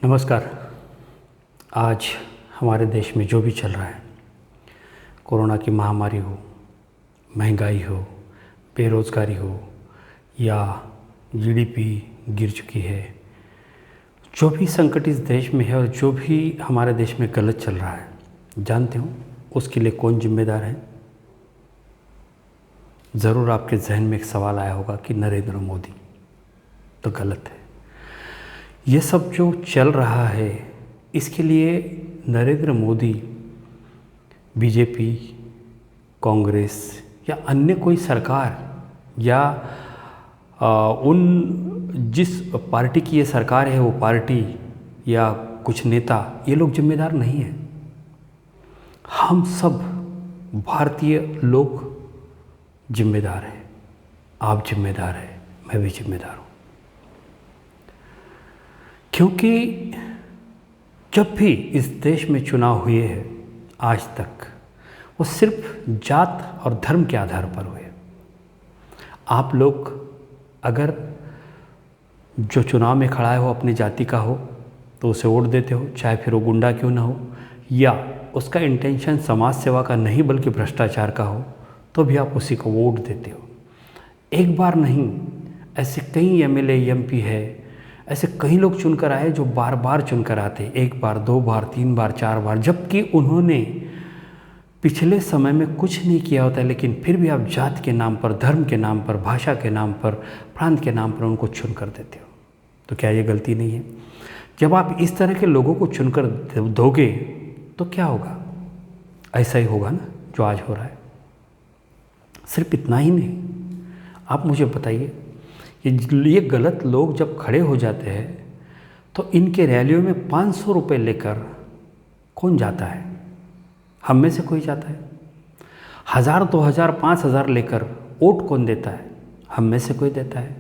नमस्कार। आज हमारे देश में जो भी चल रहा है, कोरोना की महामारी हो, महंगाई हो, बेरोज़गारी हो या जीडीपी गिर चुकी है, जो भी संकट इस देश में है और जो भी हमारे देश में गलत चल रहा है, जानते हो उसके लिए कौन जिम्मेदार है? ज़रूर आपके जहन में एक सवाल आया होगा कि नरेंद्र मोदी। तो गलत है। ये सब जो चल रहा है इसके लिए नरेंद्र मोदी, बीजेपी, कांग्रेस या अन्य कोई सरकार या उन जिस पार्टी की ये सरकार है वो पार्टी या कुछ नेता, ये लोग जिम्मेदार नहीं हैं। हम सब भारतीय लोग जिम्मेदार हैं। आप जिम्मेदार हैं, मैं भी जिम्मेदार हूँ। क्योंकि जब भी इस देश में चुनाव हुए हैं आज तक, वो सिर्फ जात और धर्म के आधार पर हुए। आप लोग अगर जो चुनाव में खड़ा है वो अपनी जाति का हो तो उसे वोट देते हो, चाहे फिर वो गुंडा क्यों ना हो या उसका इंटेंशन समाज सेवा का नहीं बल्कि भ्रष्टाचार का हो, तो भी आप उसी को वोट देते हो। एक बार नहीं, ऐसे कई एमएलए एमपी है, ऐसे कई लोग चुनकर आए जो बार बार चुनकर आते, एक बार, दो बार, तीन बार, चार बार, जबकि उन्होंने पिछले समय में कुछ नहीं किया होता है, लेकिन फिर भी आप जात के नाम पर, धर्म के नाम पर, भाषा के नाम पर, प्रांत के नाम पर उनको चुनकर देते हो। तो क्या ये गलती नहीं है? जब आप इस तरह के लोगों को चुनकर दोगे तो क्या होगा? ऐसा ही होगा ना जो आज हो रहा है। सिर्फ इतना ही नहीं, आप मुझे बताइए, ये गलत लोग जब खड़े हो जाते हैं तो इनके रैलियों में 500 रुपये लेकर कौन जाता है? हम में से कोई जाता है? 1000, 2000, 5000 लेकर वोट कौन देता है? हम में से कोई देता है?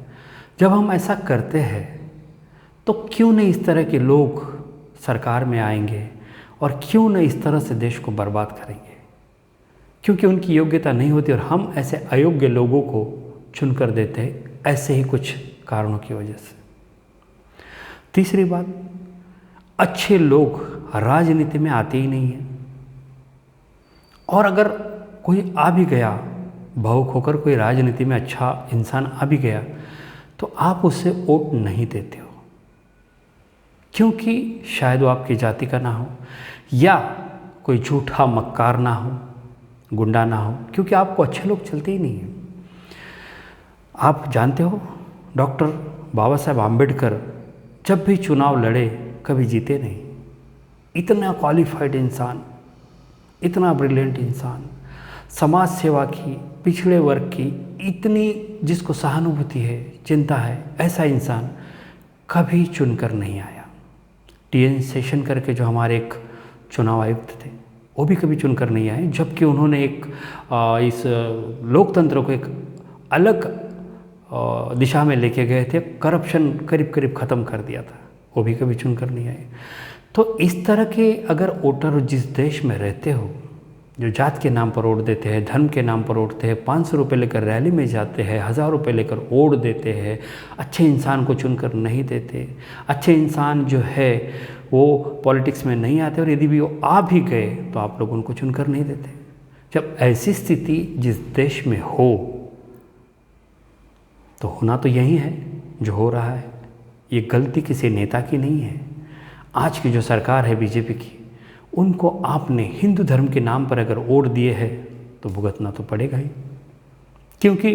जब हम ऐसा करते हैं तो क्यों नहीं इस तरह के लोग सरकार में आएंगे और क्यों नहीं इस तरह से देश को बर्बाद करेंगे? क्योंकि उनकी योग्यता नहीं होती और हम ऐसे अयोग्य लोगों को चुनकर देते हैं, ऐसे ही कुछ कारणों की वजह से। तीसरी बात, अच्छे लोग राजनीति में आते ही नहीं हैं, और अगर कोई आ भी गया, भावुक होकर कोई राजनीति में अच्छा इंसान आ भी गया, तो आप उसे वोट नहीं देते हो, क्योंकि शायद वो आपकी जाति का ना हो या कोई झूठा मक्कार ना हो, गुंडा ना हो, क्योंकि आपको अच्छे लोग चलते ही नहीं हैं। आप जानते हो, डॉक्टर बाबा साहेब आम्बेडकर जब भी चुनाव लड़े कभी जीते नहीं। इतना क्वालिफाइड इंसान, इतना ब्रिलियंट इंसान, समाज सेवा की, पिछड़े वर्ग की इतनी जिसको सहानुभूति है, चिंता है, ऐसा इंसान कभी चुनकर नहीं आया। टीएन शेषन करके जो हमारे एक चुनाव आयुक्त थे, वो भी कभी चुनकर नहीं आए, जबकि उन्होंने एक इस लोकतंत्र को एक अलग दिशा में लेके गए थे, करप्शन करीब करीब ख़त्म कर दिया था, वो भी कभी चुनकर नहीं आए। तो इस तरह के अगर वोटर जिस देश में रहते हो, जो जात के नाम पर वोट देते हैं, धर्म के नाम पर वोटते हैं, 500 रुपये लेकर रैली में जाते हैं, 1000 रुपये लेकर वोट देते हैं, अच्छे इंसान को चुनकर नहीं देते, अच्छे इंसान जो है वो पॉलिटिक्स में नहीं आते, और यदि भी वो आ भी गए तो आप लोग उनको चुनकर नहीं देते। जब ऐसी स्थिति जिस देश में हो, तो होना तो यही है जो हो रहा है। ये गलती किसी नेता की नहीं है। आज की जो सरकार है बीजेपी की, उनको आपने हिंदू धर्म के नाम पर अगर वोट दिए हैं तो भुगतना तो पड़ेगा ही, क्योंकि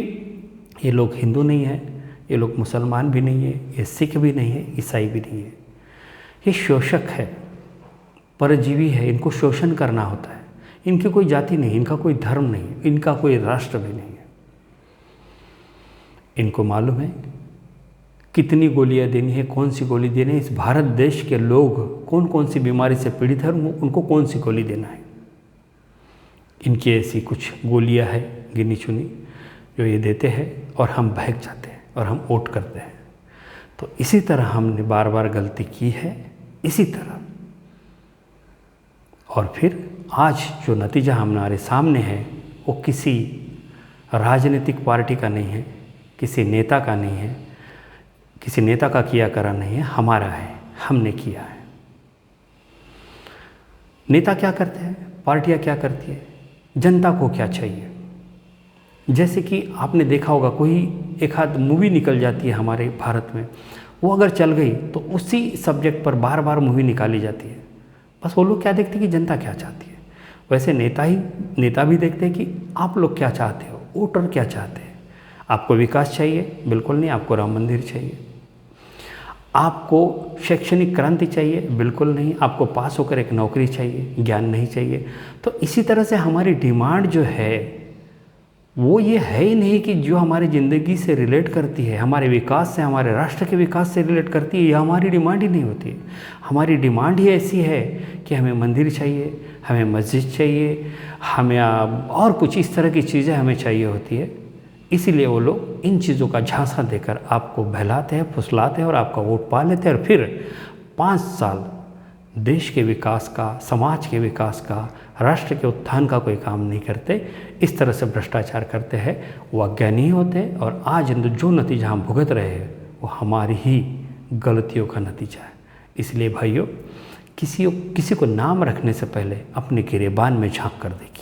ये लोग हिंदू नहीं हैं, ये लोग मुसलमान भी नहीं है, ये सिख भी नहीं है, ईसाई भी नहीं है। ये शोषक है, परजीवी है, इनको शोषण करना होता है। इनकी कोई जाति नहीं, इनका कोई धर्म नहीं, इनका कोई राष्ट्र भी नहीं है। इनको मालूम है कितनी गोलियां देनी है, कौन सी गोली देनी है, इस भारत देश के लोग कौन कौन सी बीमारी से पीड़ित है, उनको कौन सी गोली देना है। इनकी ऐसी कुछ गोलियां हैं गिनी चुनी जो ये देते हैं, और हम बहक जाते हैं और हम वोट करते हैं। तो इसी तरह हमने बार बार गलती की है, इसी तरह। और फिर आज जो नतीजा हमारे सामने है वो किसी राजनीतिक पार्टी का नहीं है, किसी नेता का नहीं है, किसी नेता का किया करा नहीं है, हमारा है, हमने किया है। नेता क्या करते हैं, पार्टियां क्या करती है, जनता को क्या चाहिए। जैसे कि आपने देखा होगा कोई एक आध मूवी निकल जाती है हमारे भारत में, वो अगर चल गई तो उसी सब्जेक्ट पर बार बार मूवी निकाली जाती है। बस वो लोग क्या देखते हैं कि जनता क्या चाहती है। वैसे नेता भी देखते हैं कि आप लोग क्या चाहते हो, वोटर क्या चाहते हैं। आपको विकास चाहिए? बिल्कुल नहीं, आपको राम मंदिर चाहिए। आपको शैक्षणिक क्रांति चाहिए? बिल्कुल नहीं, आपको पास होकर एक नौकरी चाहिए, ज्ञान नहीं चाहिए। तो इसी तरह से हमारी डिमांड जो है वो ये है ही नहीं कि जो हमारी ज़िंदगी से रिलेट करती है, हमारे विकास से, हमारे राष्ट्र के विकास से रिलेट करती है, ये हमारी डिमांड ही नहीं होती है। हमारी डिमांड ही ऐसी है कि हमें मंदिर चाहिए, हमें मस्जिद चाहिए, हमें और कुछ इस तरह की चीज़ें हमें चाहिए होती है। इसीलिए वो लोग इन चीज़ों का झांसा देकर आपको बहलाते हैं, फुसलाते हैं और आपका वोट पा लेते हैं और फिर 5 साल देश के विकास का, समाज के विकास का, राष्ट्र के उत्थान का कोई काम नहीं करते। इस तरह से भ्रष्टाचार करते हैं, वो अज्ञानी होते हैं और आज जो नतीजा हम भुगत रहे हैं वो हमारी ही गलतियों का नतीजा है। इसलिए भाइयों, किसी को नाम रखने से पहले अपने गिरेबान में झांक कर देखिए।